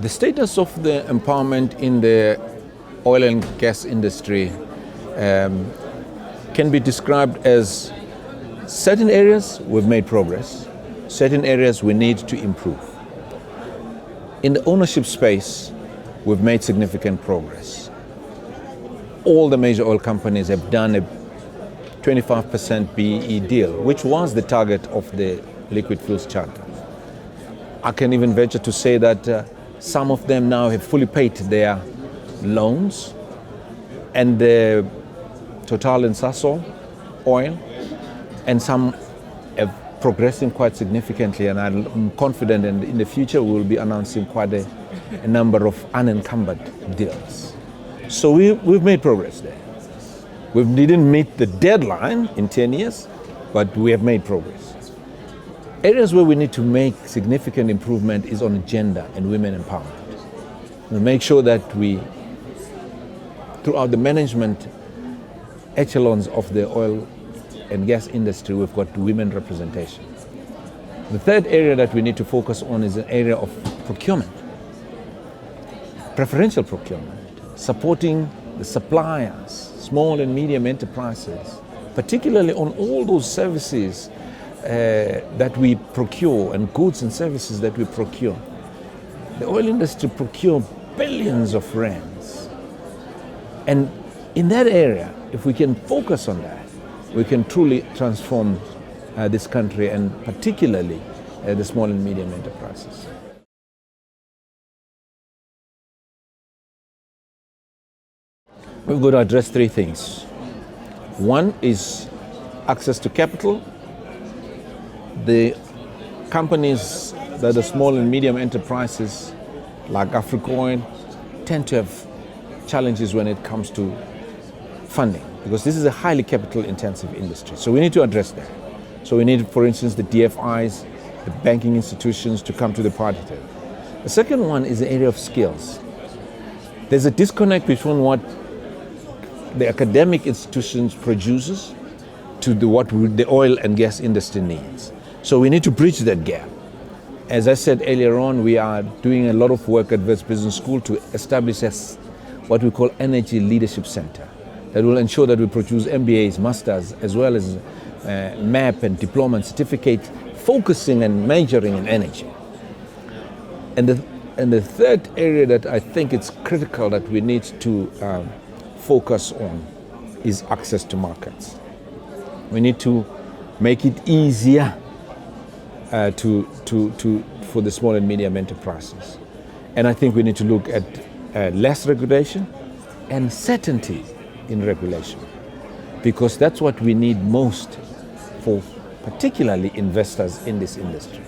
The status of the empowerment in the oil and gas industry can be described as certain areas we've made progress, certain areas we need to improve. In the ownership space, we've made significant progress. All the major oil companies have done a 25% BEE deal, which was the target of the Liquid Fuels Charter. I can even venture to say that some of them now have fully paid their loans, and the Total and Sasol oil, and some have progressing quite significantly, and I'm confident in the future we will be announcing quite a number of unencumbered deals. So we've made progress there. We didn't meet the deadline in 10 years, but we have made progress. Areas where we need to make significant improvement is on gender and women empowerment. We make sure that we, throughout the management echelons of the oil and gas industry, we've got women representation. The third area that we need to focus on is an area of procurement, preferential procurement, supporting the suppliers, small and medium enterprises, particularly on all those services that we procure and goods and services that we procure. The oil industry procures billions of rands. And in that area, if we can focus on that, we can truly transform this country, and particularly the small and medium enterprises. We've got to address three things. One is access to capital. The companies that are small and medium enterprises like AfricOil tend to have challenges when it comes to funding, because this is a highly capital intensive industry. So we need to address that. So we need, for instance, the DFIs, the banking institutions to come to the party table. The second one is the area of skills. There's a disconnect between what the academic institutions produces to what the oil and gas industry needs. So we need to bridge that gap. As I said earlier on, we are doing a lot of work at Wits Business School to establish what we call Energy Leadership Center that will ensure that we produce MBAs, masters, as well as MAP and diploma and certificate, focusing and majoring in energy. And the third area that I think it's critical that we need to focus on is access to markets. We need to make it easier for the small and medium enterprises. And I think we need to look at less regulation and certainty in regulation, because that's what we need most for particularly investors in this industry.